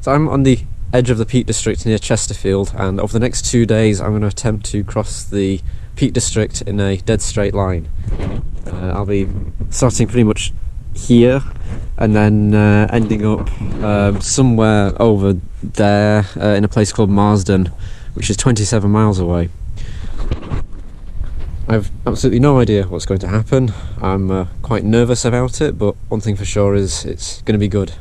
So I'm on the edge of the Peak District near Chesterfield, and over the next 2 days I'm going to attempt to cross the Peak District in a dead straight line. I'll be starting pretty much here and then ending up somewhere over there in a place called Marsden, which is 27 miles away. I've absolutely no idea what's going to happen. I'm quite nervous about it, but one thing for sure is it's going to be good.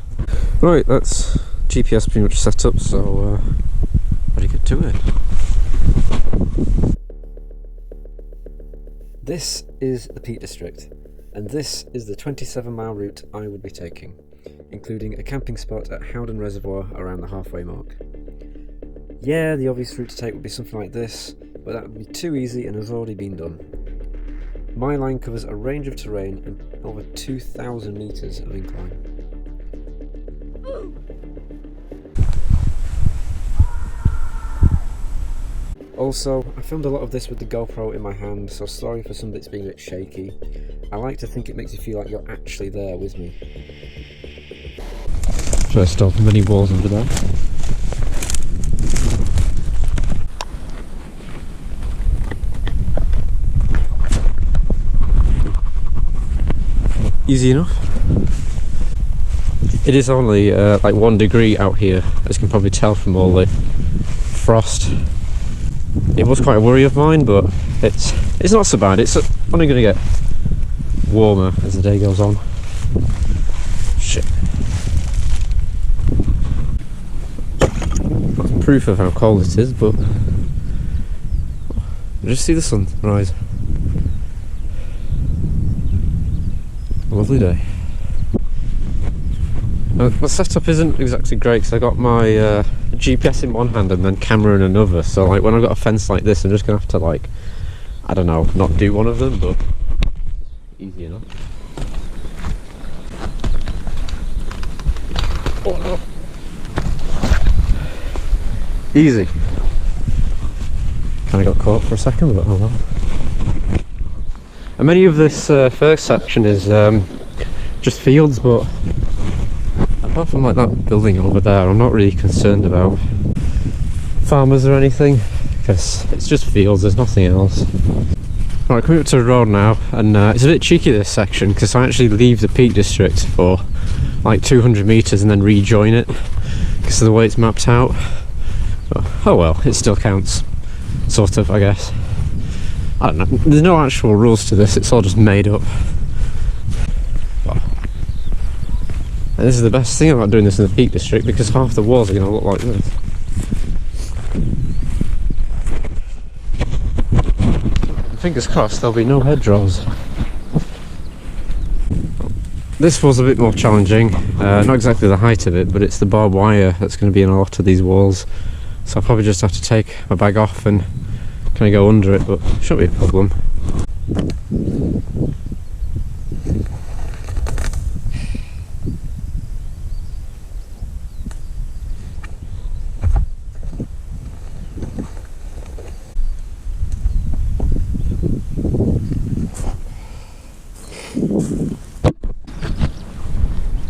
Right, that's GPS pretty much set up, so ready to get to it. This is the Peak District, and this is the 27-mile route I would be taking, including a camping spot at Howden Reservoir around the halfway mark. Yeah, the obvious route to take would be something like this, but that would be too easy and has already been done. My line covers a range of terrain and over 2,000 metres of incline. Also, I filmed a lot of this with the GoPro in my hand, so sorry for some bits being a bit shaky. I like to think it makes you feel like you're actually there with me. Should I stop many walls under there? Easy enough. It is only like 1 degree out here, as you can probably tell from all the frost. It was quite a worry of mine, but it's not so bad. It's only going to get warmer as the day goes on. Shit. That's proof of how cold it is, but just see the sun rise. A lovely day. My setup isn't exactly great because I got my GPS in one hand and then camera in another, so like when I've got a fence like this I'm just gonna have to, like, I don't know, not do one of them, but easy enough. Oh no. Easy. Kinda got caught for a second, but oh well. And many of this first section is just fields, but apart from like that building over there, I'm not really concerned about farmers or anything, because it's just fields, there's nothing else. Right, coming up to the road now, and it's a bit cheeky this section, because I actually leave the Peak District for like 200 metres and then rejoin it, because of the way it's mapped out. But, oh well, it still counts, sort of, I guess. I don't know, there's no actual rules to this, it's all just made up. And this is the best thing about doing this in the Peak District, because half the walls are going to look like this. Fingers crossed there'll be no hedgerows. This was a bit more challenging, not exactly the height of it, but it's the barbed wire that's going to be in a lot of these walls. So I'll probably just have to take my bag off and kind of go under it, but it shouldn't be a problem.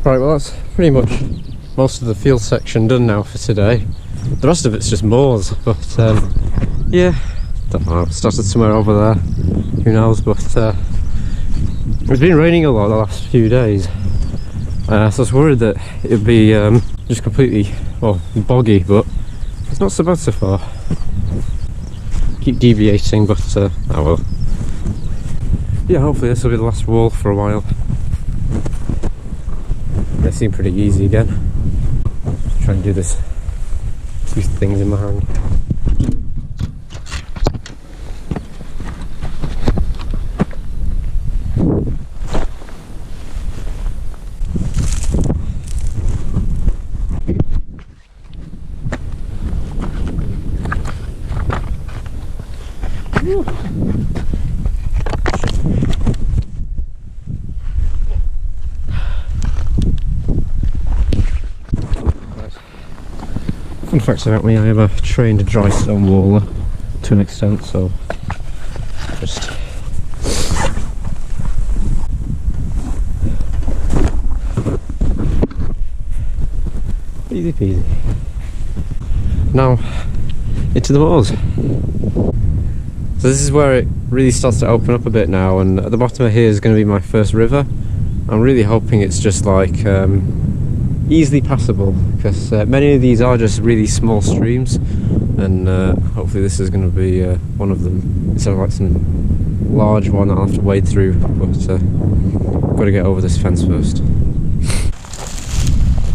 Right, well that's pretty much most of the field section done now for today. The rest of it's just moors, but yeah, don't know, started somewhere over there, who knows, but it's been raining a lot the last few days, so I was worried that it'd be just completely, well, boggy, but it's not so bad so far. Keep deviating, but oh well. Yeah, hopefully this will be the last wall for a while. They seem pretty easy again. Just try and do this, two things in my hand. Fun fact about me, I am a trained dry stone waller to an extent, so just easy peasy. Now, into the moors. So this is where it really starts to open up a bit now, and at the bottom of here is going to be my first river. I'm really hoping it's just like easily passable, because many of these are just really small streams, and hopefully this is going to be one of them. It's like some large one that I'll have to wade through, but I've got to get over this fence first.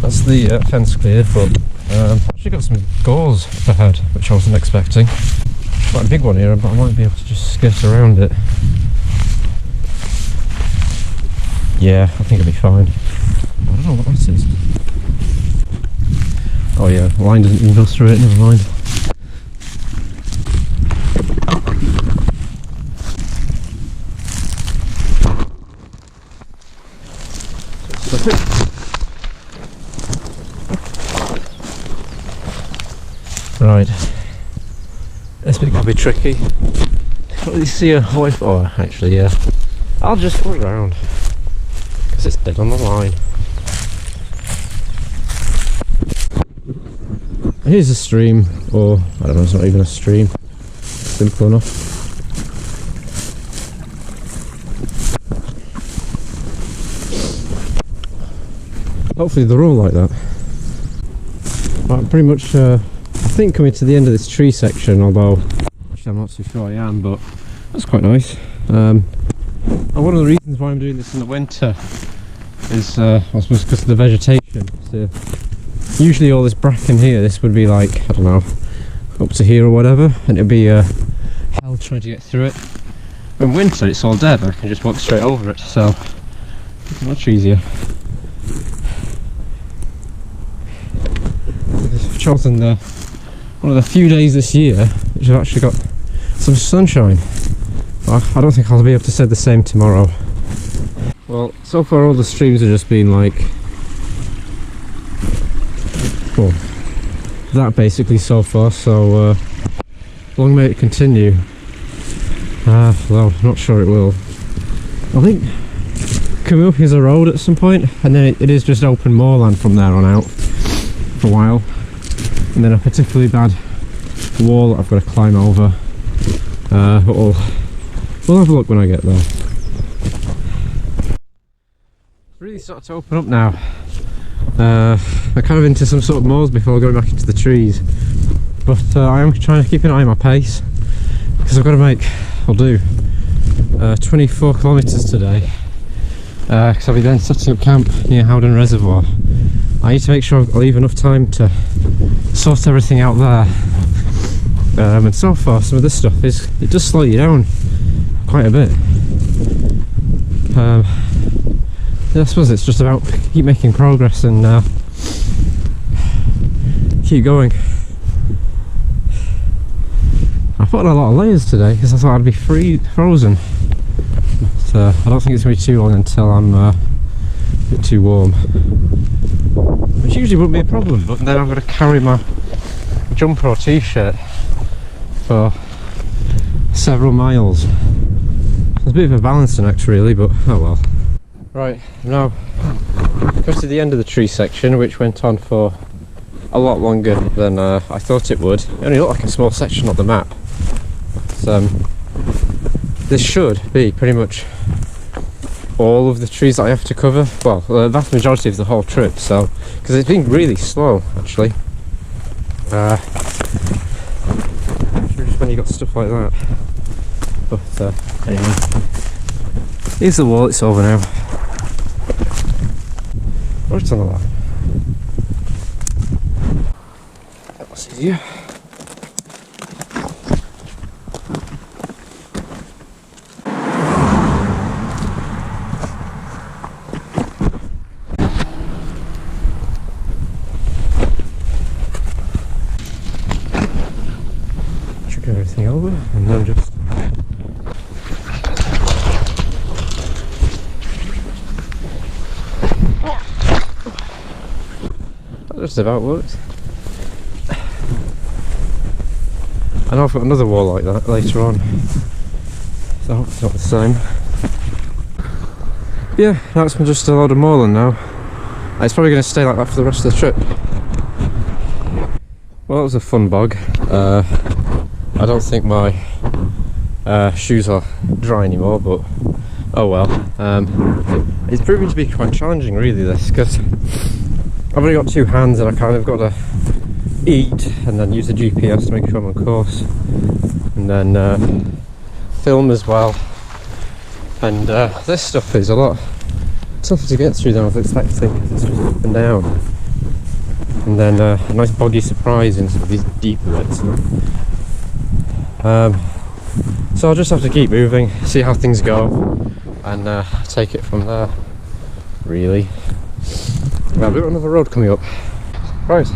That's the fence cleared, but actually got some gauze up ahead, which I wasn't expecting. Quite a big one here, but I might be able to just skirt around it. Yeah, I think it'll be fine. I don't know what that is. Oh yeah, the line doesn't even go through it, never mind. Right, this bit can be tricky. Can't really see a way forward, actually, yeah. I'll just go around, because it's dead on the line. Here's a stream, or I don't know, it's not even a stream. Simple enough. Hopefully they're all like that. Right, pretty much I think coming to the end of this tree section, although actually I'm not too sure I am, but that's quite nice. And one of the reasons why I'm doing this in the winter is I suppose because of the vegetation. So usually all this bracken here, this would be like, I don't know, up to here or whatever, and it'd be hell trying to get through it. But in winter it's all dead, I can just walk straight over it, so it's much easier. I've chosen one of the few days this year which have actually got some sunshine. Well, I don't think I'll be able to say the same tomorrow. Well, so far all the streams have just been like, well, that basically so far, so long may it continue. Well, I'm not sure it will. I think coming up is a road at some point, and then it is just open moorland from there on out for a while. And then a particularly bad wall that I've got to climb over. But we'll have a look when I get there. It's really starting to open up now. I'm kind of into some sort of moors before going back into the trees. But I am trying to keep an eye on my pace, because I've got to make, I'll do 24 kilometres today. Because I'll be then setting up camp near Howden Reservoir. I need to make sure I'll leave enough time to sort everything out there. And so far some of this stuff it does slow you down quite a bit. Yeah, I suppose it's just about keep making progress and keep going. I put on a lot of layers today because I thought I'd be frozen. But I don't think it's going to be too long until I'm a bit too warm. Which usually wouldn't be a problem, but then I've got to carry my jumper or t-shirt for several miles. It's a bit of a balancing act really, but oh well. Right, now got to the end of the tree section, which went on for a lot longer than I thought it would. It only looked like a small section on the map. But, this should be pretty much all of the trees that I have to cover. Well, the vast majority of the whole trip, so because it's been really slow actually. Just when you got stuff like that. But anyway, here's the wall. It's over now. Right on the line. That's easier. Everything over and then just that just about works. I know I've got another wall like that later on, so I hope it's not the same. Yeah, that's just a load of moorland now. It's probably going to stay like that for the rest of the trip. Well, that was a fun bog. I don't think my shoes are dry anymore, but oh well. It's proving to be quite challenging really, this, because I've only got two hands and I kind of got to eat and then use the GPS to make sure I'm on course, and then film as well. And this stuff is a lot tougher to get through than I was expecting, because it's just up and down. And then a nice boggy surprise in some of these deeper bits. So I'll just have to keep moving, see how things go, and take it from there, really. Well, we've got another road coming up. Right,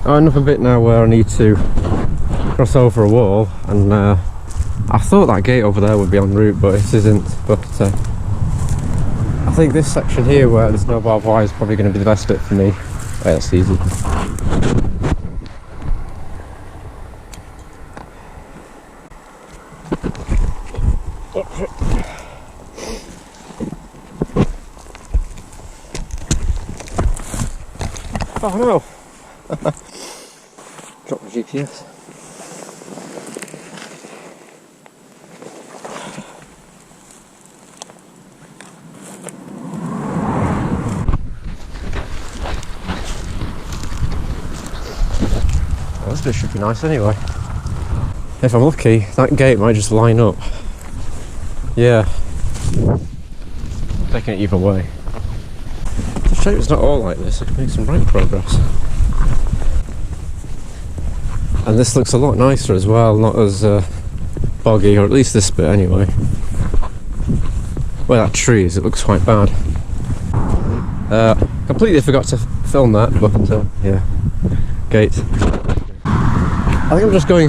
another bit now where I need to cross over a wall, and I thought that gate over there would be en route, but it isn't. But I think this section here where there's no barbed wire is probably going to be the best bit for me. Right, that's easy. Oh no! Drop the GPS. Well, this bit should be nice anyway. If I'm lucky, that gate might just line up. Yeah. Taking it either way. The shape is not all like this, I can make some right progress. And this looks a lot nicer as well, not as boggy, or at least this bit anyway. Where that tree is, it looks quite bad. Completely forgot to film that, but yeah. Gate. I think I'm just going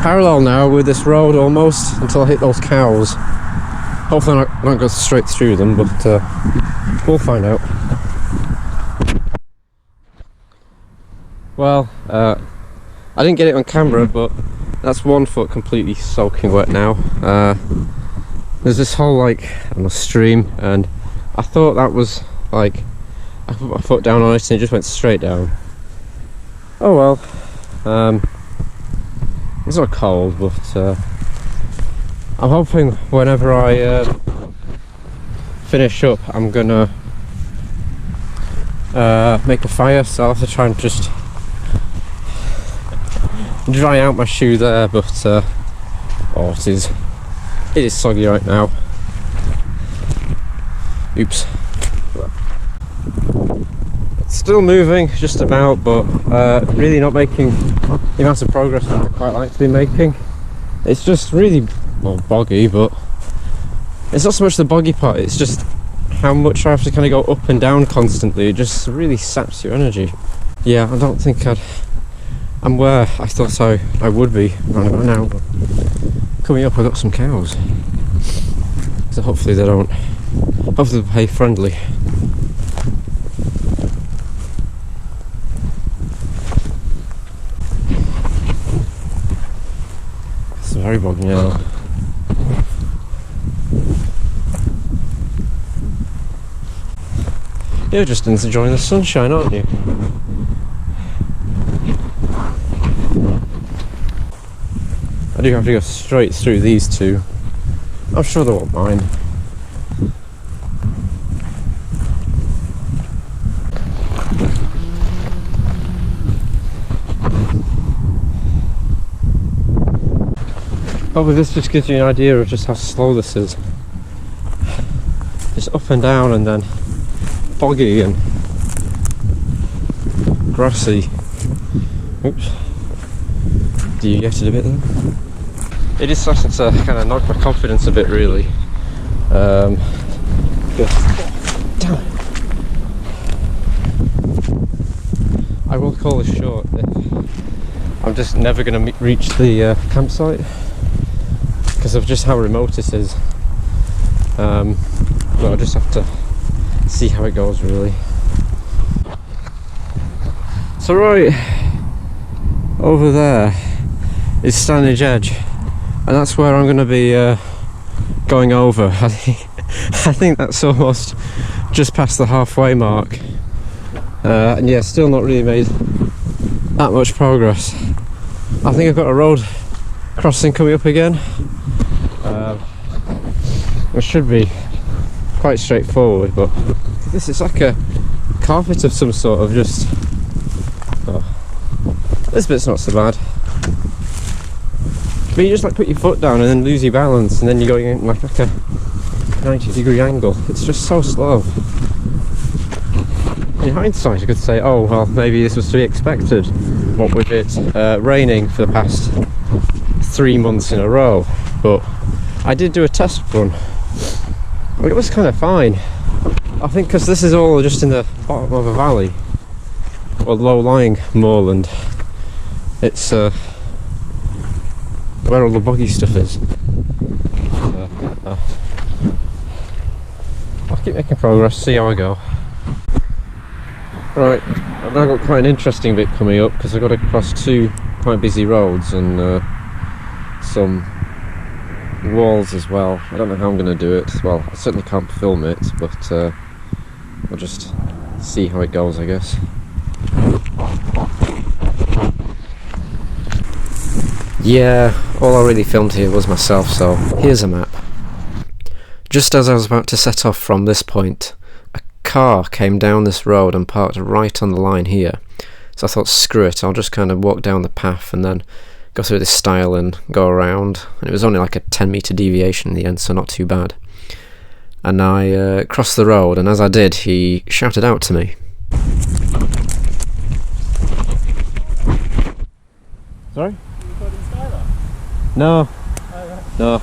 parallel now with this road almost until I hit those cows. Hopefully I don't go straight through them, but we'll find out. Well, I didn't get it on camera, but that's 1 foot completely soaking wet now. There's this whole, like, I don't know, stream, and I thought that was like, I put my foot down on it and it just went straight down. Oh well. It's not cold, but I'm hoping whenever I finish up, I'm gonna make a fire, so I'll have to try and just dry out my shoe there, but oh, it is soggy right now. Oops. It's still moving, just about, but really not making the amount of progress that I'd quite like to be making. It's just really, well, boggy, but it's not so much the boggy part, it's just how much I have to kind of go up and down constantly. It just really saps your energy. Yeah, I don't think I'm where I thought I would be right about now, but coming up I got some cows. So hopefully they'll behave friendly. It's very boggy now. You're just enjoying the sunshine, aren't you? I do have to go straight through these two. I'm sure they won't mind. Probably this just gives you an idea of just how slow this is. Just up and down, and then boggy and grassy. Oops. Do you get it a bit there? It is starting to kind of knock my confidence a bit, really. Damn it. I will call this short. I'm just never going to reach the campsite because of just how remote it is. But I'll just have to see how it goes, really. So right over there is Standage Edge, and that's where I'm going to be going over. I think that's almost just past the halfway mark, and yeah, still not really made that much progress. I think I've got a road crossing coming up again. It should be quite straightforward, but this is like a carpet of some sort of just... Oh, this bit's not so bad. But you just like put your foot down and then lose your balance, and then you're going in like a 90-degree angle. It's just so slow. In hindsight I could say, oh well, maybe this was to be expected, what with it raining for the past 3 months in a row. But I did do a test run. It was kind of fine. I think because this is all just in the bottom of a valley, or low-lying moorland. It's where all the boggy stuff is. I'll keep making progress, see how I go. Right, I've now got quite an interesting bit coming up because I've got to cross 2 quite busy roads and some walls as well. I don't know how I'm going to do it. Well, I certainly can't film it, but I'll just see how it goes, I guess. Yeah, all I really filmed here was myself, so here's a map. Just as I was about to set off from this point, a car came down this road and parked right on the line here. So I thought, screw it, I'll just kind of walk down the path and then go through this stile and go around. And it was only like a 10-metre deviation in the end, so not too bad. And I crossed the road, and as I did, he shouted out to me. Sorry? No. Oh, right. No.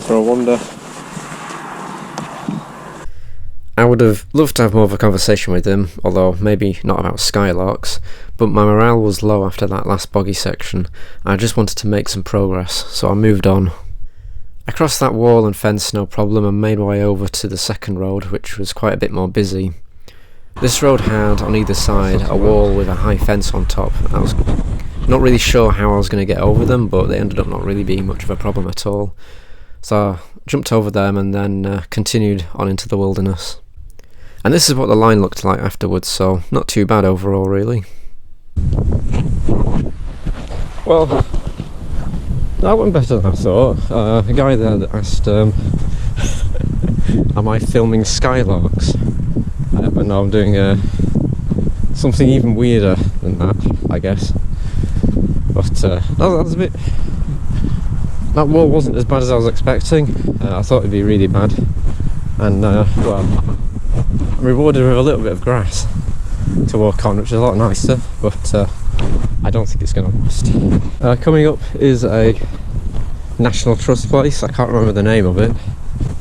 For a wonder. I would have loved to have more of a conversation with him, although maybe not about skylarks, but my morale was low after that last boggy section. I just wanted to make some progress, so I moved on. I crossed that wall and fence no problem and made my way over to the second road, which was quite a bit more busy. This road had, on either side, a wall with a high fence on top. I was not really sure how I was going to get over them, but they ended up not really being much of a problem at all. So I jumped over them and then continued on into the wilderness. And this is what the line looked like afterwards, so not too bad overall, really. Well, that went better than I thought. A guy there that asked, am I filming skylarks? But no, I'm doing something even weirder than that, I guess. But that was a bit... That wall wasn't as bad as I was expecting. I thought it'd be really bad. And, well, I'm rewarded with a little bit of grass to walk on, which is a lot nicer, but I don't think it's going to last. Coming up is a National Trust place. I can't remember the name of it.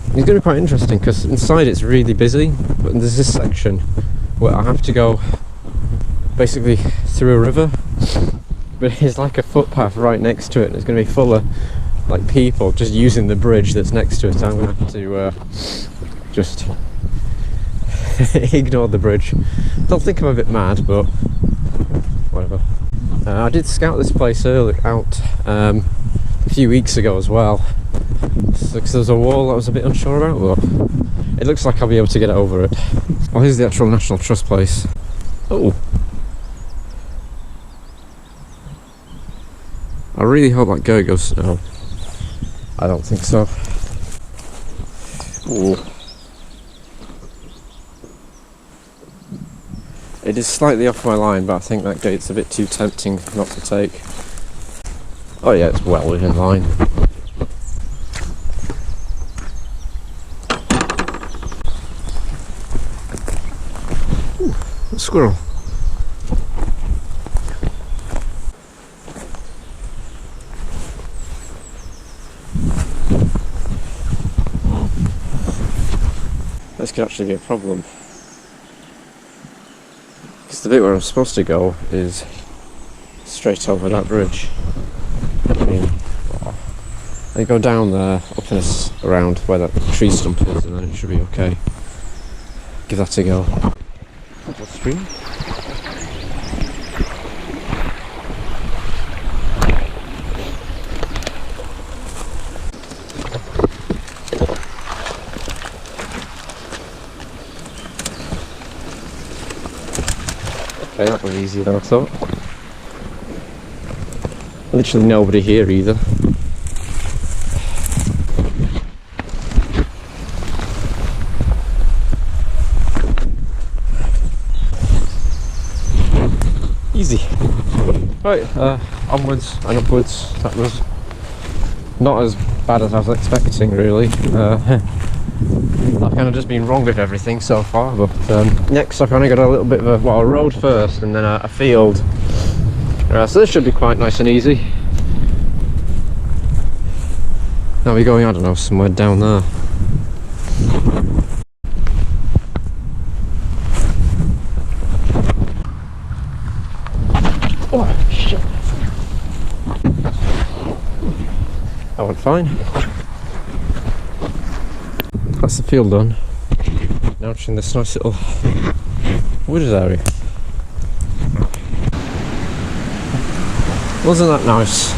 It's going to be quite interesting because inside it's really busy, but there's this section where I have to go basically through a river, but it's like a footpath right next to it, and it's going to be full of like people just using the bridge that's next to it. I'm going to have to just ignore the bridge. Don't think I'm a bit mad, but whatever. I did scout this place out a few weeks ago as well, because there's a wall I was a bit unsure about, but it looks like I'll be able to get over it. Oh, here's the actual National Trust place. Oh, I really hope that guy goes snow. I don't think so. Ooh. It is slightly off my line, but I think that gate's a bit too tempting not to take. Oh yeah, it's well within line. Ooh, a squirrel. This could actually be a problem. Because the bit where I'm supposed to go is straight over that bridge. I mean, I go down there, up and around where that tree stump is, and then it should be okay. Give that a go. Little stream. Okay, that was easier than I thought. Literally nobody here either. Easy. Right, onwards and upwards. That was not as bad as I was expecting, really. I've kind of just been wrong with everything so far, but next I've kind of got a little bit of a, well, a road first and then a field. So this should be quite nice and easy. Now we're going, I don't know, somewhere down there. Oh, shit. That went fine. That's the field done. Now it's in this nice little wooded area. Wasn't that nice?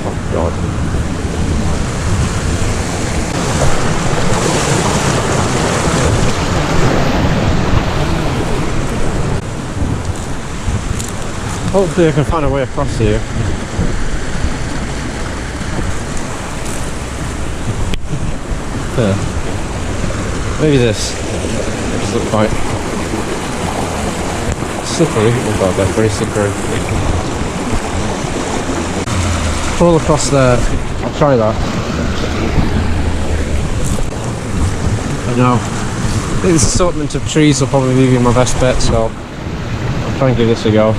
Oh God. Hopefully I can find a way across here. There. Maybe this. It just looks quite slippery. Oh God, they're very slippery. Crawl across there. I'll try that. I know. I think this assortment of trees will probably be my best bet, so I'll try and give this a go.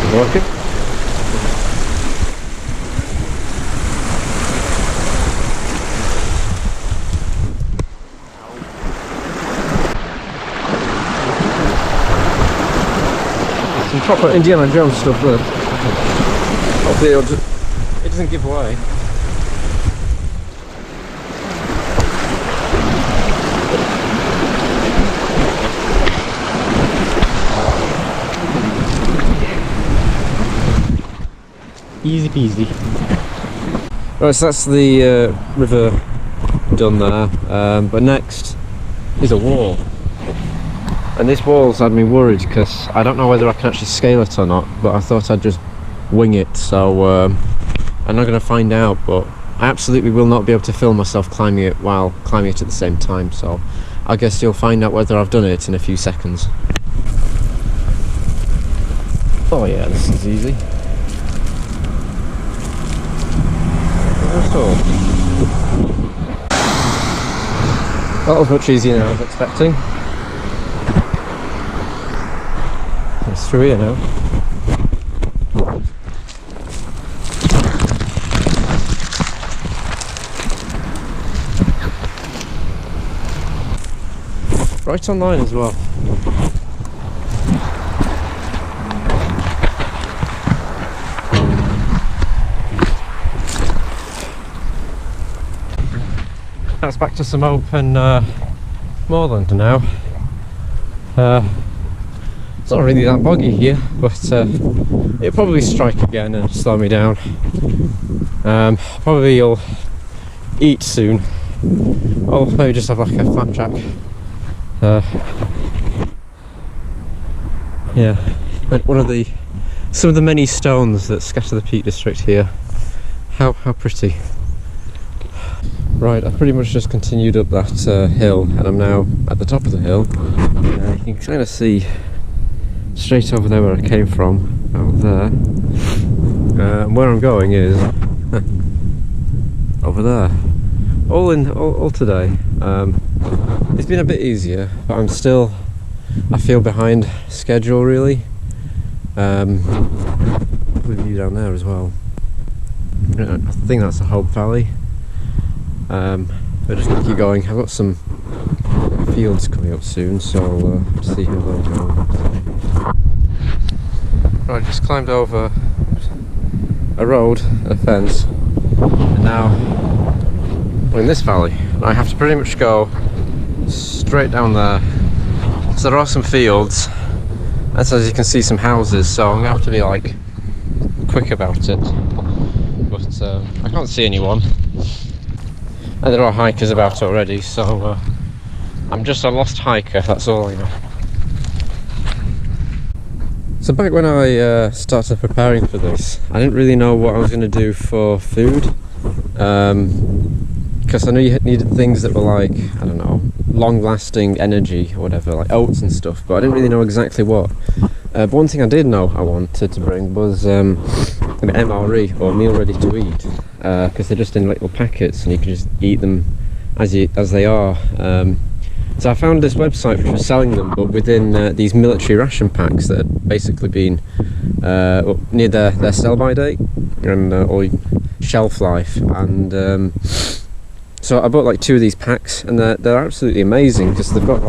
Working. Some proper Indiana Jones stuff there. Hopefully it doesn't give away. Easy peasy. Right, so that's the river done there, but next is a wall. And this wall's had me worried because I don't know whether I can actually scale it or not, but I thought I'd just wing it, so I'm not going to find out, but I absolutely will not be able to film myself climbing it while climbing it at the same time, so I guess you'll find out whether I've done it in a few seconds. Oh yeah, this is easy. That was much easier than I was expecting. It's through here now. Right online as well. That's back to some open moorland now. It's not really that boggy here, but it'll probably strike again and slow me down. Probably you'll eat soon. Or maybe just have like a flapjack. Yeah, but some of the many stones that scatter the Peak District here. How pretty. Right, I've pretty much just continued up that hill, and I'm now at the top of the hill. You can kind of see straight over there where I came from, out there. Where I'm going is over there. All today. It's been a bit easier, but I feel behind schedule really. With you down there as well. I think that's the Hope Valley. We're just gonna keep going. I've got some fields coming up soon, so see how those go. Right, just climbed over a road, a fence, and now we're in this valley. I have to pretty much go straight down there. So there are some fields, and so as you can see some houses, so I'm gonna have to be like quick about it. But I can't see anyone. And there are hikers about already, so I'm just a lost hiker, that's all I know. So back when I started preparing for this, I didn't really know what I was going to do for food, because I knew you needed things that were like, I don't know, long-lasting energy or whatever, like oats and stuff, but I didn't really know exactly what. But one thing I did know I wanted to bring was an MRE, or meal ready to eat, because they're just in little packets and you can just eat them as they are. So I found this website which was selling them, but within these military ration packs that had basically been near their sell-by date and or shelf life, and so I bought like 2 of these packs, and they're absolutely amazing because they've got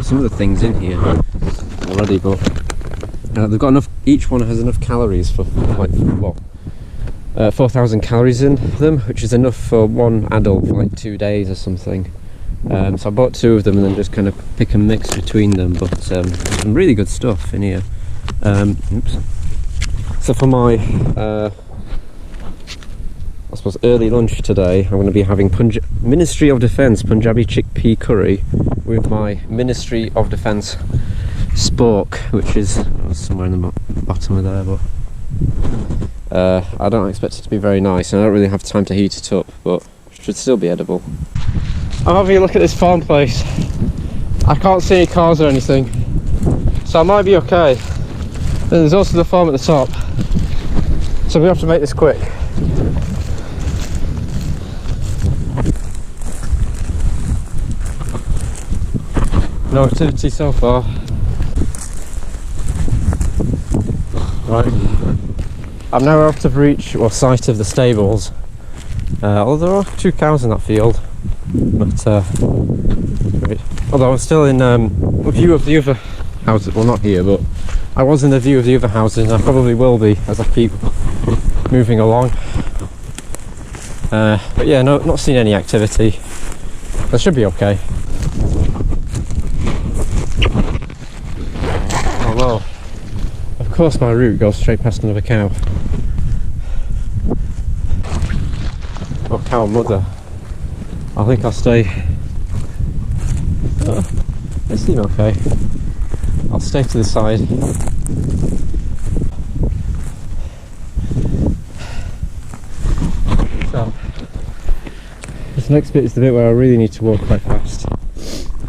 some of the things in here already, but they've got enough. Each one has enough calories for like 4,000 calories in them, which is enough for one adult for like 2 days or something. So I bought 2 of them and then just kind of pick and mix between them, but some really good stuff in here. Oops. So for my I suppose early lunch today, I'm going to be having Ministry of Defence Punjabi chickpea curry with my Ministry of Defence spork, which is somewhere in the bottom of there, but I don't expect it to be very nice, and I don't really have time to heat it up, but it should still be edible. I'm having a look at this farm place. I can't see any cars or anything, so I might be okay. Then there's also the farm at the top, so we have to make this quick. No activity so far. Right, I'm now out of reach or sight of the stables. Although there are 2 cows in that field, but right. Although I'm still in view of the other houses. Well, not here, but I was in the view of the other houses, and I probably will be as I keep moving along. But yeah, not seeing any activity. That should be okay. Although, of course, my route goes straight past another cow. Or cow mother. I think I'll stay. They seem okay. I'll stay to the side. So, this next bit is the bit where I really need to walk quite fast.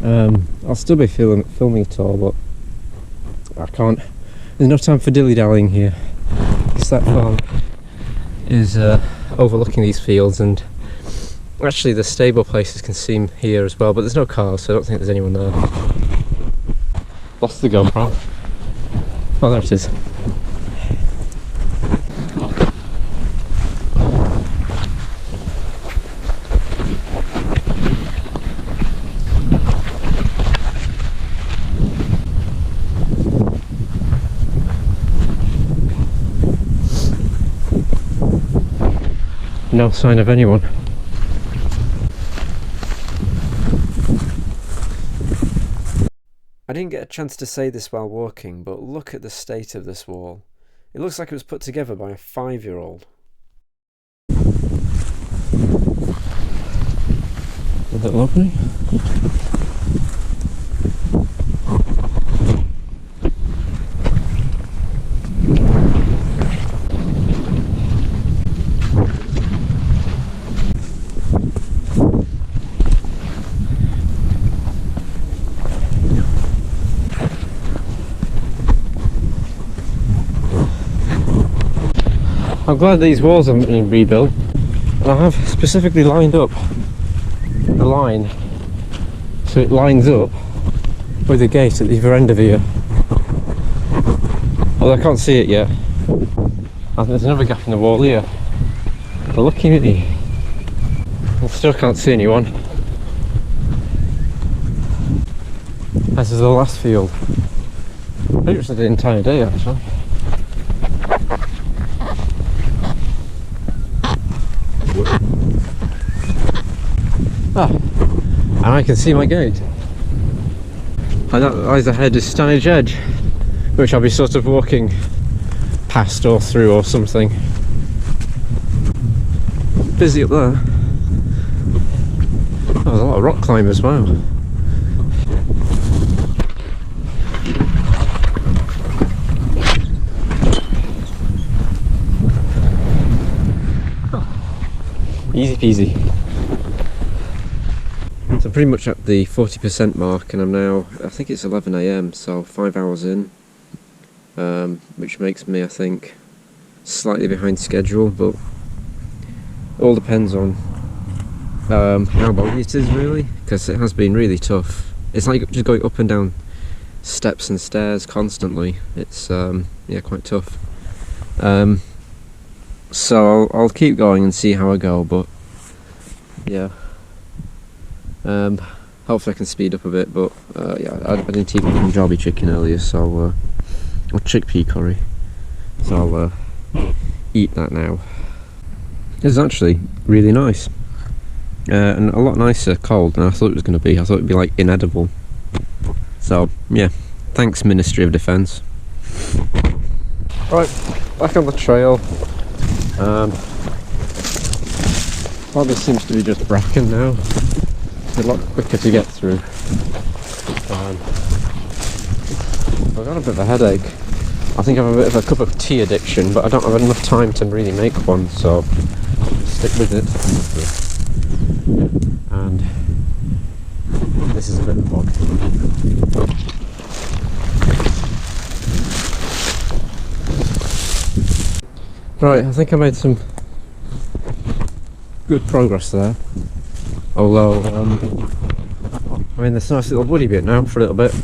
I'll still be filming it all, but I can't. There's no time for dilly-dallying here, because that farm is overlooking these fields, and actually the stable places can seem here as well, but there's no cars, so I don't think there's anyone there. Lost the GoPro. Oh, there it is. No sign of anyone. I didn't get a chance to say this while walking, but look at the state of this wall. It looks like it was put together by a 5-year-old. A little opening. I'm glad these walls haven't been rebuilt, and I have specifically lined up the line so it lines up with the gate at the other end of here. Although I can't see it yet. And there's another gap in the wall here. But looking at me, I still can't see anyone. This is the last field. I think it was the entire day actually. And I can see my gate. And that lies ahead is Stanage Edge, which I'll be sort of walking past or through or something. Busy up there. Oh, there's a lot of rock climb as well. Easy peasy. So I'm pretty much at the 40% mark, and I'm now, I think it's 11 AM, so 5 hours in, which makes me, I think, slightly behind schedule, but it all depends on how boggy it is really, because it has been really tough. It's like just going up and down steps and stairs constantly. It's yeah, quite tough. So I'll keep going and see how I go, but yeah, hopefully I can speed up a bit. But yeah, I didn't eat Punjabi chicken earlier, so or chickpea curry, so I'll eat that now. It's actually really nice, and a lot nicer cold than I thought it was going to be. I thought it would be like inedible. So yeah, thanks Ministry of Defence. Right, back on the trail. Well, this seems to be just bracken now. It's a lot quicker to get through. I've got a bit of a headache. I think I have a bit of a cup of tea addiction, but I don't have enough time to really make one, so stick with it. And this is a bit of a bog. Right, I think I made some good progress there. Although, I mean, there's a nice little woody bit now for a little bit.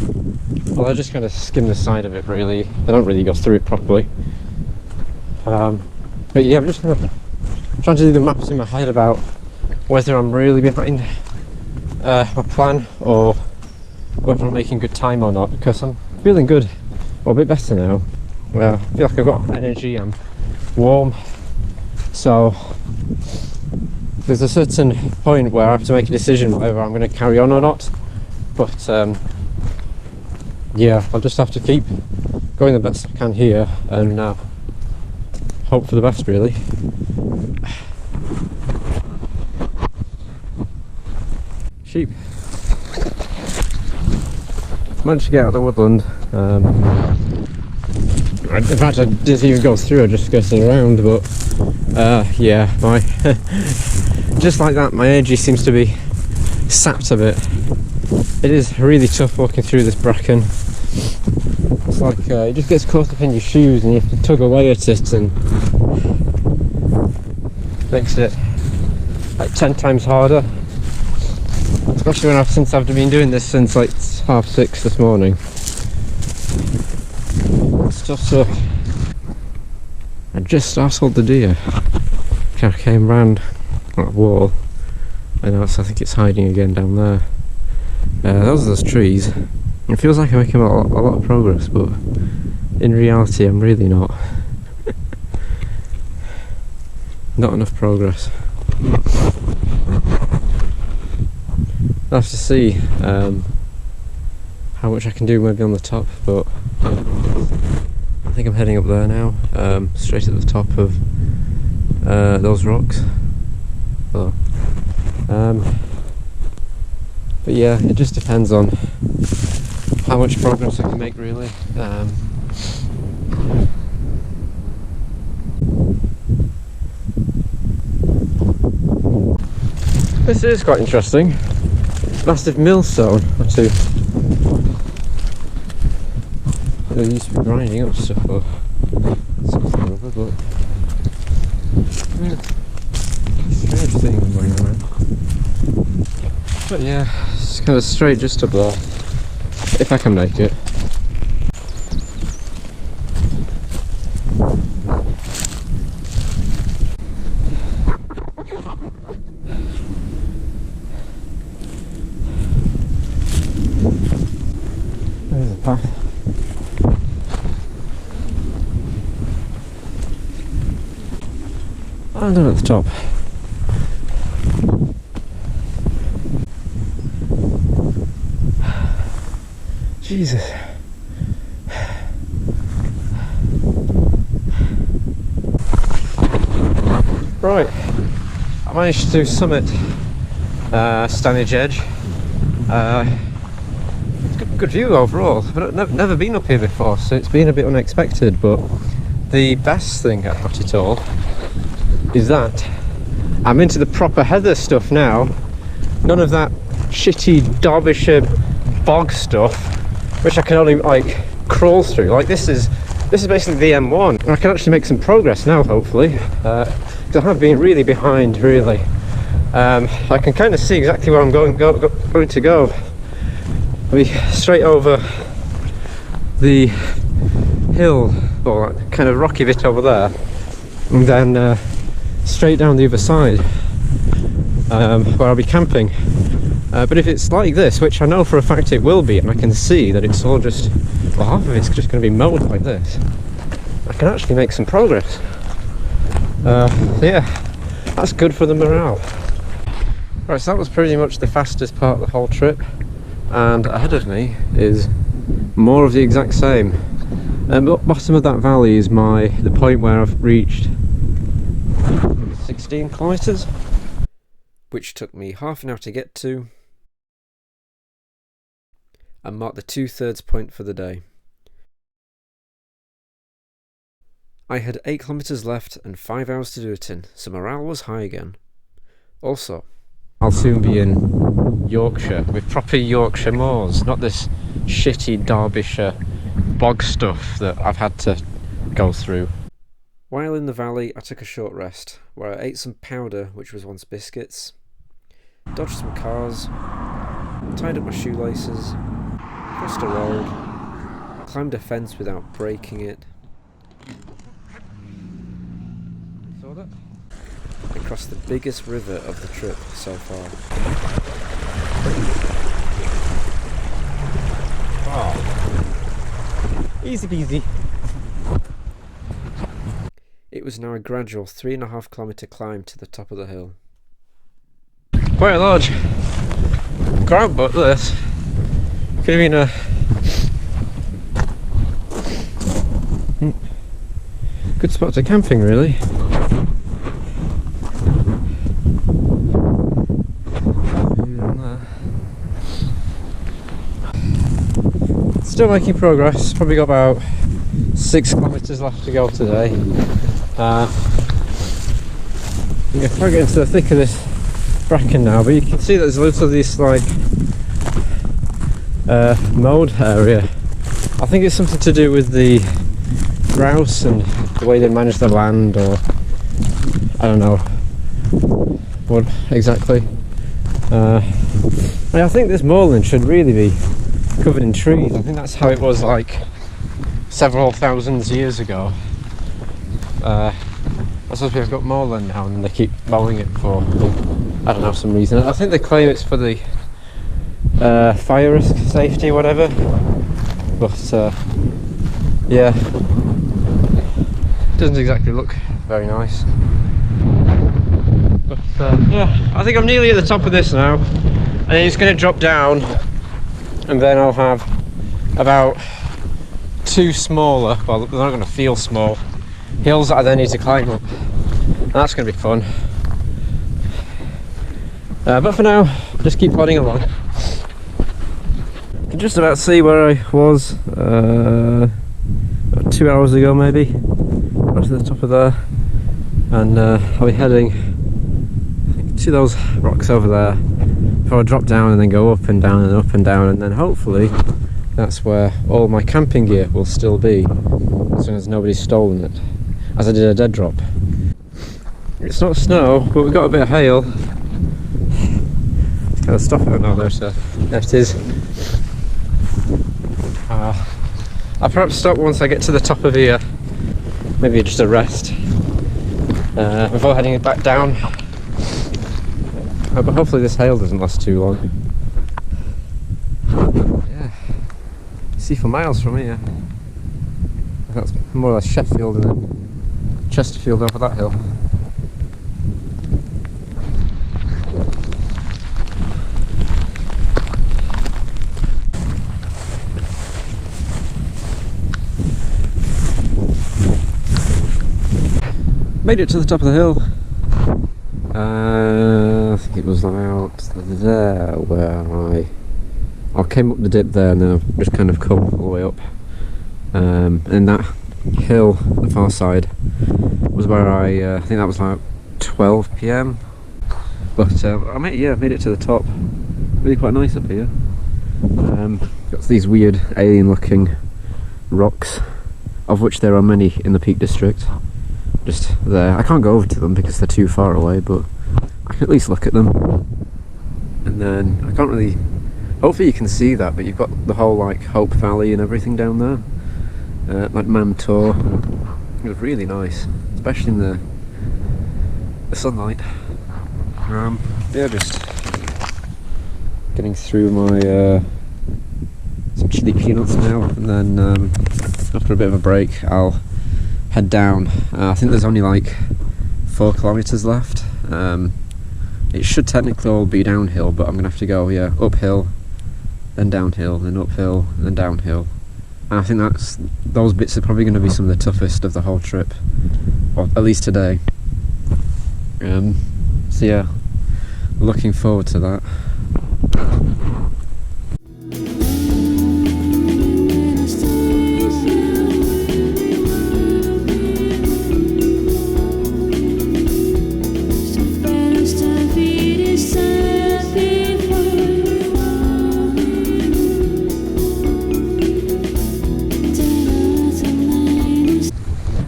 Well, I just kind of skim the side of it really. I don't really go through it properly. But yeah, I'm just kind of trying to do the maps in my head about whether I'm really behind my plan or whether I'm making good time or not, because I'm feeling good, or a bit better now. Well, I feel like I've got energy, I'm warm, so there's a certain point where I have to make a decision whether I'm going to carry on or not. But yeah, I'll just have to keep going the best I can here and hope for the best really. Sheep. Managed to get out of the woodland. In fact, I didn't even go through, I just skirted around, but yeah, my just like that, my energy seems to be sapped a bit. It is really tough walking through this bracken. It's like it just gets caught up in your shoes and you have to tug away at it, and makes it like 10 times harder. Especially when since I've been doing this since like 6:30 this morning. It's just I just startled the deer. I came round that wall, and I think it's hiding again down there. Those are those trees. It feels like I'm making a lot of progress, but in reality I'm really not. Not enough progress. I'll have to see how much I can do maybe on the top, but I think I'm heading up there now, straight at the top of those rocks. So, but yeah, it just depends on how much progress I can make really. This is quite interesting. Massive millstone, actually. They used to be grinding up stuff or something or other, but strange thing going around. But yeah, it's kind of straight just up there, if I can make it. There's a path. I'm down at the top. Jesus. Right, I managed to summit Stanage Edge. It's a good view overall. I've never been up here before, so it's been a bit unexpected, but the best thing about it all is that I'm into the proper heather stuff now. None of that shitty Derbyshire bog stuff, which I can only like crawl through. Like this is basically the M1. I can actually make some progress now, hopefully, because I have been really behind, really. I can kind of see exactly where I'm going to go. I'll be straight over the hill, or kind of rocky bit over there, and then straight down the other side, where I'll be camping. But if it's like this, which I know for a fact it will be, and I can see that it's all just, well, half of it's just going to be mowed like this, I can actually make some progress. So yeah, that's good for the morale. Right, so that was pretty much the fastest part of the whole trip, and ahead of me is more of the exact same. And bottom of that valley is the point where I've reached 16 kilometres, which took me half an hour to get to, and marked the 2/3 point for the day. I had 8 kilometres left and 5 hours to do it in, so morale was high again. Also, I'll soon be in Yorkshire with proper Yorkshire moors, not this shitty Derbyshire bog stuff that I've had to go through. While in the valley, I took a short rest, where I ate some powder, which was once biscuits, dodged some cars, tied up my shoelaces, crossed a road, climbed a fence without breaking it, and crossed the biggest river of the trip so far. Oh. Easy peasy. It was now a gradual 3.5 kilometre climb to the top of the hill. Quite a large ground, but this could have been a good spot to camping, really. Still making progress, probably got about 6 kilometres left to go today. I'm going to try to get into the thick of this bracken now, but you can see that there's lots of this like mowed area. I think it's something to do with the grouse and the way they manage the land, or I don't know what exactly. I think this moorland should really be covered in trees. I think that's how it was like several thousands years ago. I suppose we've got moorland now and they keep mowing it for, I don't know, some reason. I think they claim it's for the fire risk, safety, whatever. But yeah, doesn't exactly look very nice. But yeah, I think I'm nearly at the top of this now, and it's going to drop down, and then I'll have about 2 smaller, well, they're not going to feel small, hills that I then need to climb up, and that's going to be fun. But for now, just keep plodding along. You can just about see where I was about 2 hours ago, maybe. Right to the top of there, and I'll be heading to those rocks over there before I drop down and then go up and down and up and down, and then hopefully that's where all my camping gear will still be, as soon as nobody's stolen it, as I did a dead drop. It's not snow, but we've got a bit of hail. It's kind of stuff out now there, so there it is. I'll perhaps stop once I get to the top of here, maybe just a rest before heading back down. But hopefully this hail doesn't last too long. Yeah, you see for miles from here. That's more or less Sheffield and then Chesterfield over that hill. Made it to the top of the hill. it was about there where I came up the dip there, and then I've just kind of come all the way up. And that hill, the far side, was where I think that was like 12 PM. But I made it to the top. Really quite nice up here. Got these weird alien-looking rocks, of which there are many in the Peak District. Just there. I can't go over to them because they're too far away, but I can at least look at them. And then I can't really. Hopefully you can see that, but you've got the whole like Hope Valley and everything down there, like Mantor. It was really nice, especially in the sunlight. Yeah, just getting through my some chili peanuts now, and then after a bit of a break I'll head down. I think there's only like 4 kilometers left. It should technically all be downhill, but I'm gonna have to go uphill, then downhill, then uphill, then downhill. And I think those bits are probably going to be some of the toughest of the whole trip, or at least today. So yeah, looking forward to that.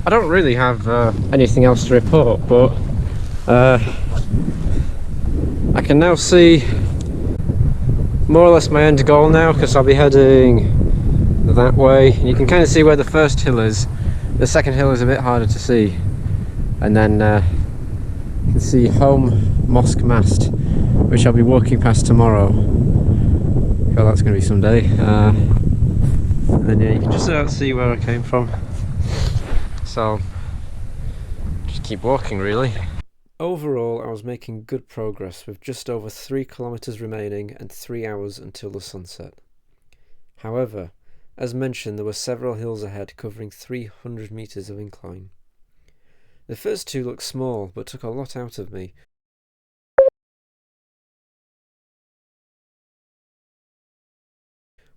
I don't really have anything else to report, but I can now see more or less my end goal now, because I'll be heading that way, and you can kind of see where the first hill is. The second hill is a bit harder to see, and then you can see Home Mosque Mast, which I'll be walking past tomorrow. God, that's going to be someday. And yeah, you can just about see where I came from. So, just keep walking really. Overall, I was making good progress with just over 3 kilometers remaining and 3 hours until the sunset. However, as mentioned, there were several hills ahead covering 300 meters of incline. The first 2 looked small, but took a lot out of me.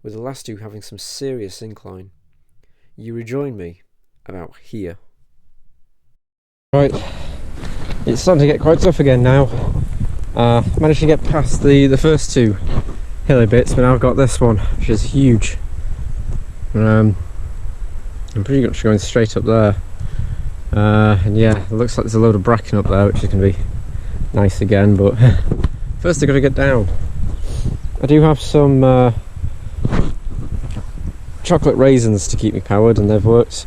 With the last 2 having some serious incline. You rejoin me about here. Right, it's starting to get quite tough again now. Managed to get past the first 2 hilly bits, but now I've got this one, which is huge. I'm pretty much going straight up there. And yeah, it looks like there's a load of bracken up there, which is going to be nice again, but first I've got to get down. I do have some chocolate raisins to keep me powered, and they've worked,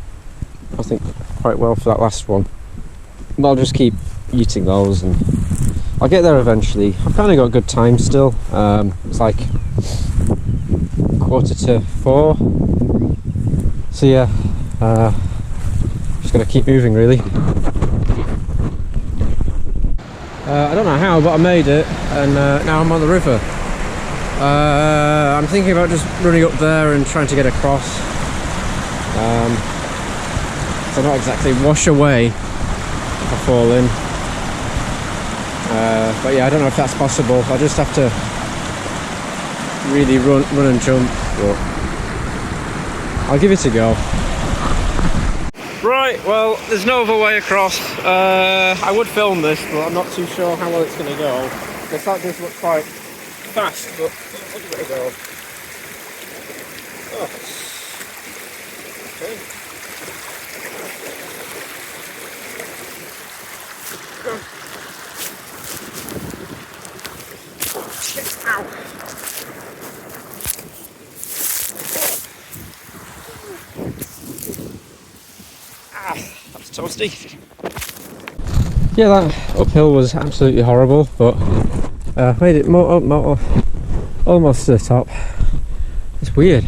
I think, quite well for that last one. But I'll just keep eating those and I'll get there eventually. I've kind of got good time still. It's like 3:45. So yeah, just gonna keep moving really. I don't know how, but I made it, and now I'm on the river. I'm thinking about just running up there and trying to get across. So not exactly wash away if I fall in. But yeah, I don't know if that's possible. I'll just have to really run and jump, but I'll give it a go. Right, well, there's no other way across. I would film this, but I'm not too sure how well it's going to go. Because that does look quite fast, but I'll give it a go. Oh. Okay. Go. Ow. That's toasty. Yeah, that uphill was absolutely horrible, but made it almost to the top. It's weird.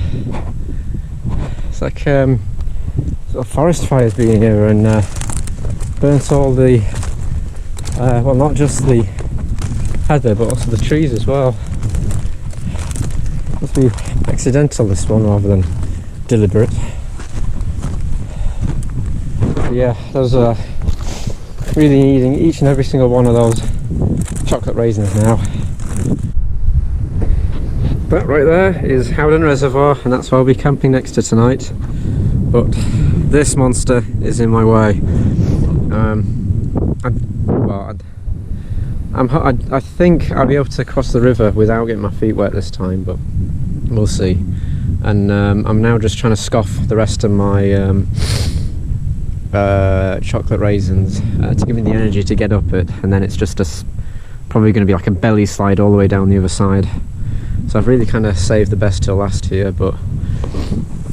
It's like sort of forest fires being here and burnt all the well, not just the heather but also the trees as well. Must be accidental, this one, rather than deliberate. But yeah, those are really needing each and every single one of those chocolate raisins now. That right there is Howden Reservoir, and that's what I'll be camping next to tonight. But this monster is in my way. I think I'll be able to cross the river without getting my feet wet this time, but we'll see. And I'm now just trying to scoff the rest of my chocolate raisins to give me the energy to get up it, and then it's just probably going to be like a belly slide all the way down the other side. So I've really kind of saved the best till last here, but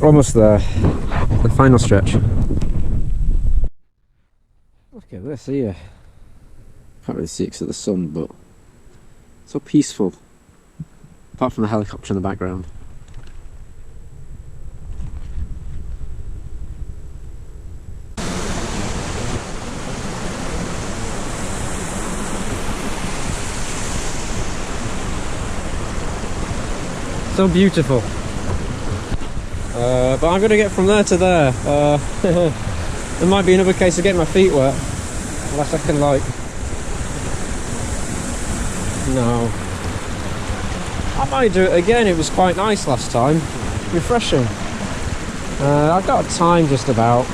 almost there. The final stretch. Look at this here. Can't really see it because of the sun, but so peaceful. Apart from the helicopter in the background. So beautiful. But I'm going to get from there to there. There might be another case of getting my feet wet, unless I can like... No. I might do it again. It was quite nice last time. Refreshing. I've got time just about.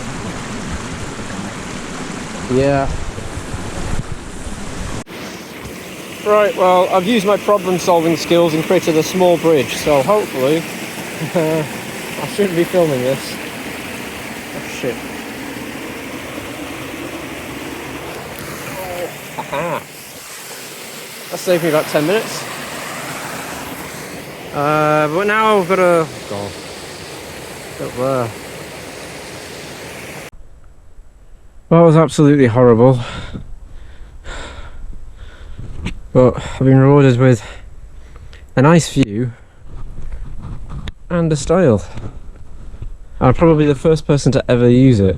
Yeah. Right, well, I've used my problem solving skills and created a small bridge, so hopefully I shouldn't be filming this. Oh shit. Oh, haha. That saved me about 10 minutes. But now I've got to go up there. Well, it was absolutely horrible. But I've been rewarded with a nice view and a style. I'm probably the first person to ever use it.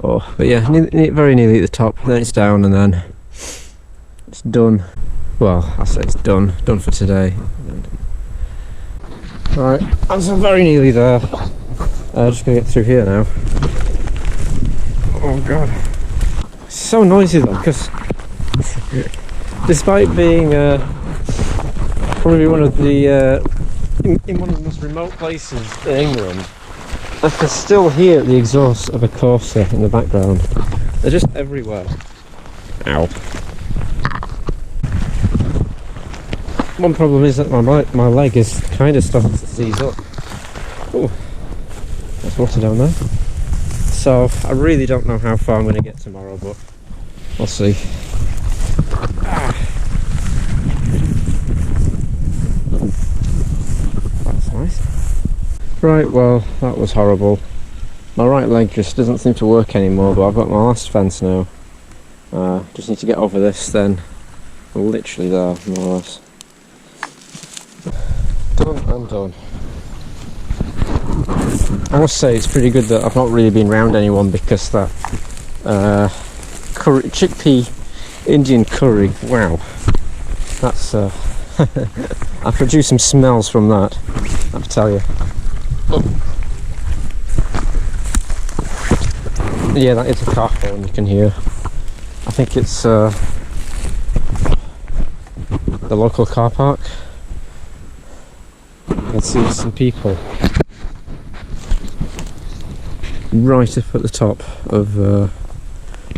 Oh, but yeah, very nearly at the top, then it's down and then it's done. Well, I say it's done for today. Alright, I'm so very nearly there. Just gonna get through here now. Oh god. So noisy though, because despite being probably one of the in one of the most remote places in England, I can still hear the exhaust of a Corsa in the background. They're just everywhere. Ow. One problem is that my leg is kind of starting to seize up. Oh, there's water down there. So I really don't know how far I'm going to get tomorrow, but we'll see. That's nice. Right, well, that was horrible. My right leg just doesn't seem to work anymore, but I've got my last fence now. Just need to get over this, then I'm literally there, more or less. Done and done. I must say it's pretty good that I've not really been round anyone, because that chickpea Indian curry, wow, that's I produced some smells from that, I have to tell you. Yeah, that is a car horn you can hear. I think it's the local car park. You can see some people right up at the top of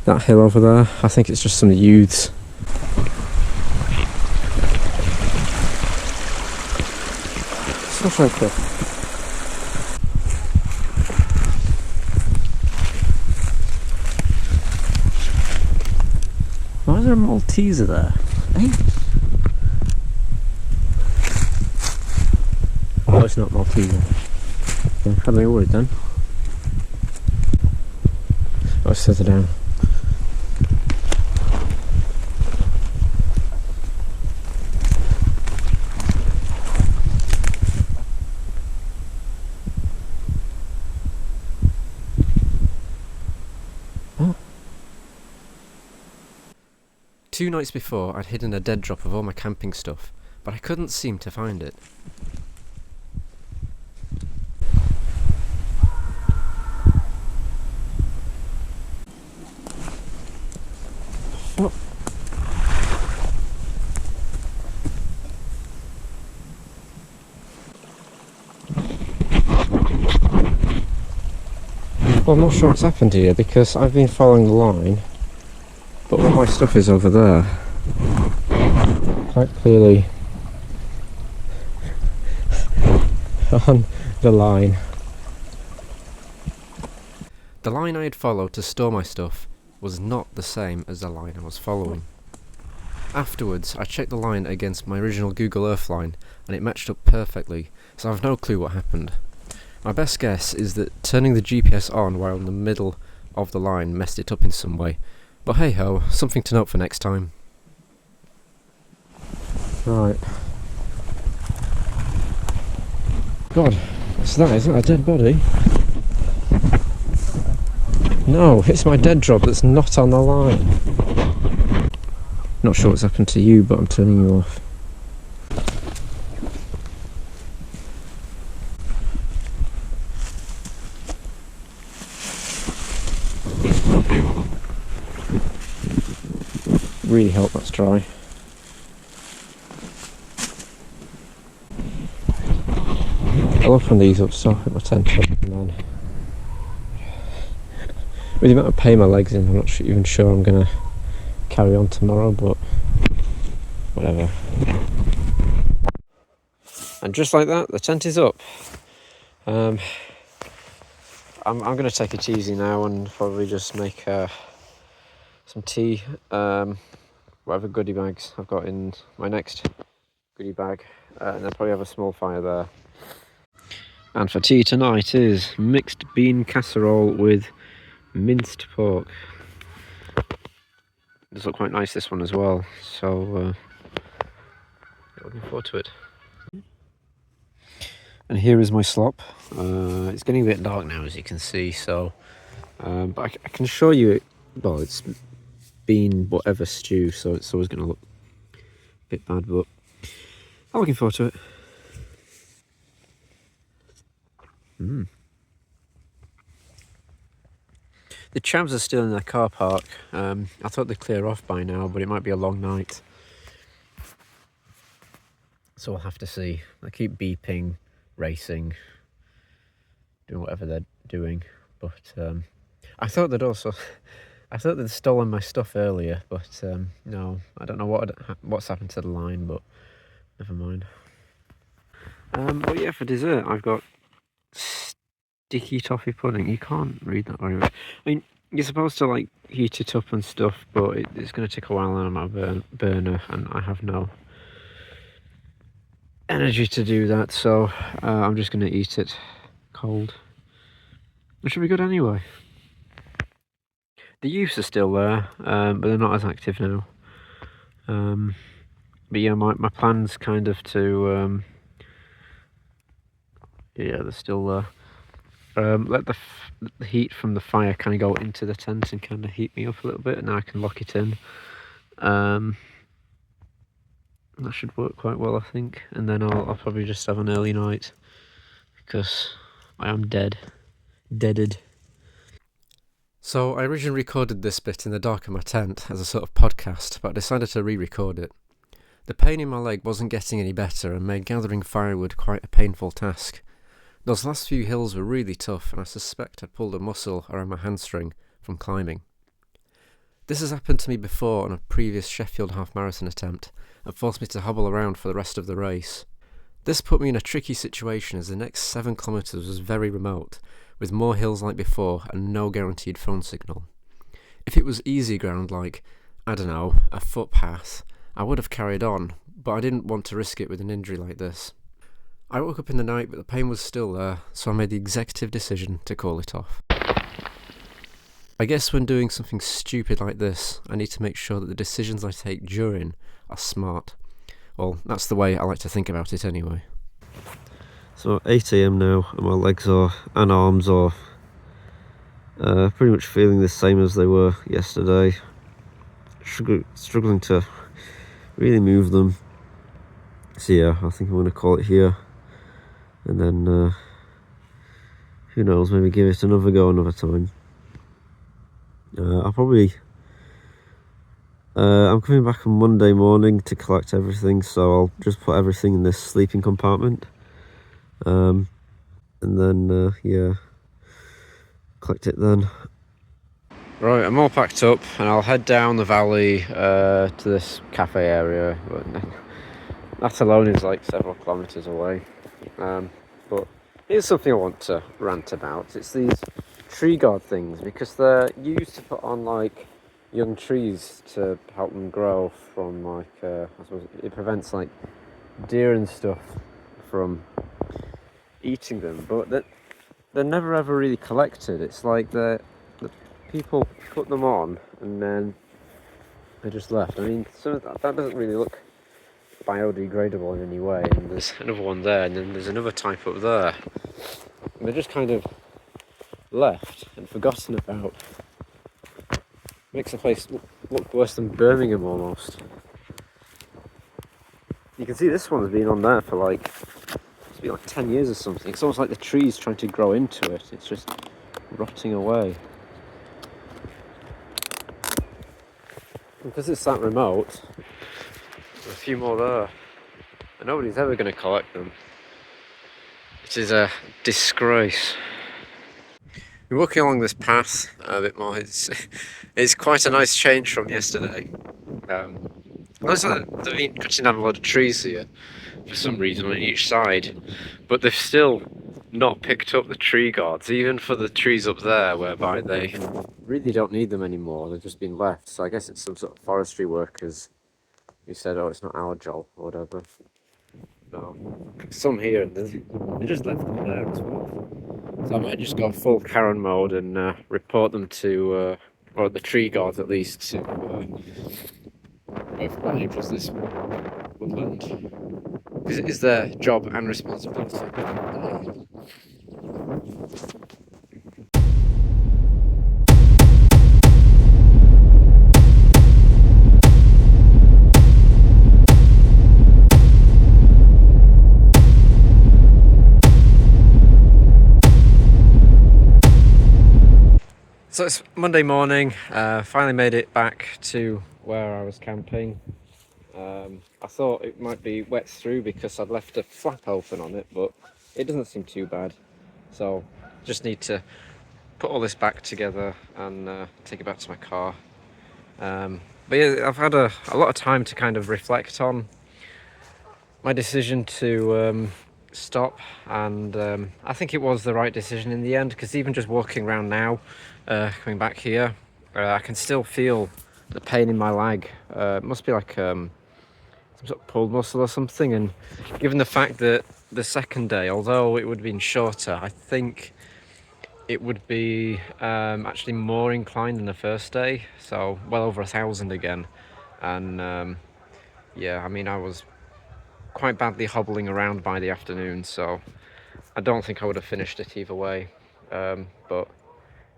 that hill over there. I think it's just some youths. So tranquil. Why is there a Malteser there? Eh? Oh, it's not Malteser. Yeah, had me worried then. Oh, it's further down. Oh. 2 nights before, I'd hidden a dead drop of all my camping stuff, but I couldn't seem to find it. Well, I'm not sure what's happened here because I've been following the line, but all my stuff is over there. Quite clearly on the line. The line I had followed to store my stuff was not the same as the line I was following. Afterwards, I checked the line against my original Google Earth line and it matched up perfectly, so I've no clue what happened. My best guess is that turning the GPS on while in the middle of the line messed it up in some way, but hey ho, something to note for next time. Right. God, what's that? Is that a dead body? No, it's my dead drop that's not on the line. Not sure what's happened to you, but I'm turning you off. Really hope that's dry. I love when these up, so I put my tent up and then with the amount of pain my legs in, I'm not even sure I'm gonna carry on tomorrow, but whatever. And just like that, the tent is up. I'm gonna take it easy now and probably just make some tea, whatever goodie bags I've got in my next goodie bag, and then probably have a small fire there. And for tea tonight is mixed bean casserole with minced pork. It does look quite nice, this one as well, so looking forward to it. And here is my slop. It's getting a bit dark now, as you can see, so but I can show you it. Well, it's bean whatever stew, so it's always going to look a bit bad, but I'm looking forward to it. The chavs are still in their car park. I thought they'd clear off by now, but it might be a long night, so we'll have to see. They keep beeping, racing, doing whatever they're doing, but I thought they'd stolen my stuff earlier, but no, I don't know what's happened to the line, but never mind. But yeah, for dessert I've got sticky toffee pudding. You can't read that very well. I mean, you're supposed to like heat it up and stuff, but it's going to take a while on my burner, and I have no energy to do that, so I'm just going to eat it cold. It should be good anyway. The youths are still there, but they're not as active now. But yeah, my plan's kind of to yeah, they're still there. Let the heat from the fire kind of go into the tent and kind of heat me up a little bit, and now I can lock it in. That should work quite well, I think. And then I'll probably just have an early night because I am deaded. So I originally recorded this bit in the dark of my tent as a sort of podcast, but I decided to re-record it. The pain in my leg wasn't getting any better and made gathering firewood quite a painful task. Those last few hills were really tough, and I suspect I pulled a muscle around my hamstring from climbing. This has happened to me before on a previous Sheffield half marathon attempt and forced me to hobble around for the rest of the race. This put me in a tricky situation as the next 7 kilometres was very remote, with more hills like before and no guaranteed phone signal. If it was easy ground like, I don't know, a footpath, I would have carried on, but I didn't want to risk it with an injury like this. I woke up in the night, but the pain was still there, so I made the executive decision to call it off. I guess when doing something stupid like this, I need to make sure that the decisions I take during are smart. Well, that's the way I like to think about it anyway. So 8 AM now, and my legs and arms are pretty much feeling the same as they were yesterday. Struggling to really move them. So yeah, I think I'm going to call it here. And then, who knows, maybe give it another go another time. I'll probably... I'm coming back on Monday morning to collect everything, so I'll just put everything in this sleeping compartment. And then, yeah, Clicked it then. Right, I'm all packed up and I'll head down the valley to this cafe area. But that alone is like several kilometres away. But here's something I want to rant about. It's these tree guard things, because they're used to put on like young trees to help them grow from like, I suppose it prevents like deer and stuff from eating them, but they're never ever really collected. It's like the people put them on and then they're just left. I mean, some of that doesn't really look biodegradable in any way, and there's another one there, and then there's another type up there, and they're just kind of left and forgotten about. Makes the place look worse than Birmingham almost. You can see this one's been on there for like, it's been like 10 years or something. It's almost like the tree's trying to grow into it. It's just rotting away. Because it's that remote, there's a few more there, and nobody's ever going to collect them, which is a disgrace. We're walking along this path a bit more. It's quite a nice change from yesterday. Looks like they've been cutting down a lot of trees here for some reason on each side, but they've still not picked up the tree guards, even for the trees up there, whereby they really don't need them anymore. They've just been left. So I guess it's some sort of forestry workers who said, oh, it's not our job or whatever. No, some here, and they just left them there as well. So I might just go full Karen mode and report them to, or the tree guards at least, to both manage this woodland. Because it is their job and responsibility. So it's Monday morning, finally made it back to where I was camping. I thought it might be wet through because I'd left a flap open on it, but it doesn't seem too bad. So just need to put all this back together and take it back to my car. But yeah, I've had a lot of time to kind of reflect on my decision to stop, and I think it was the right decision in the end, because even just walking around now, coming back here, I can still feel the pain in my leg. It must be like some sort of pulled muscle or something, and given the fact that the second day, although it would have been shorter, I think it would be actually more inclined than the first day, so well over 1,000 again. And yeah, I mean, I was quite badly hobbling around by the afternoon, so I don't think I would have finished it either way. But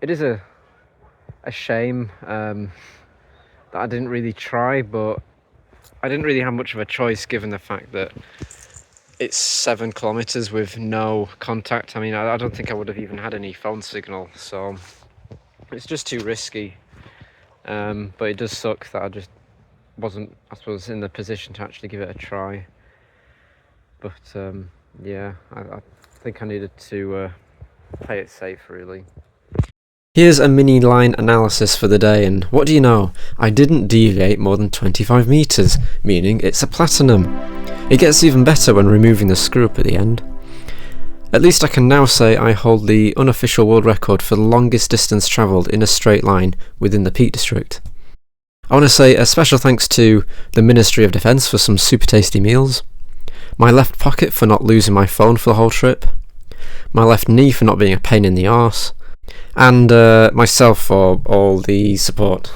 it is a shame that I didn't really try, but I didn't really have much of a choice given the fact that it's 7 kilometers with no contact. I mean, I don't think I would have even had any phone signal, so it's just too risky. But it does suck that I just wasn't, I suppose, in the position to actually give it a try. But yeah, I think I needed to play it safe, really. Here's a mini line analysis for the day, and what do you know? I didn't deviate more than 25 meters, meaning it's a platinum. It gets even better when removing the screw up at the end. At least I can now say I hold the unofficial world record for the longest distance travelled in a straight line within the Peak District. I want to say a special thanks to the Ministry of Defence for some super tasty meals, my left pocket for not losing my phone for the whole trip, my left knee for not being a pain in the arse, and myself for all the support.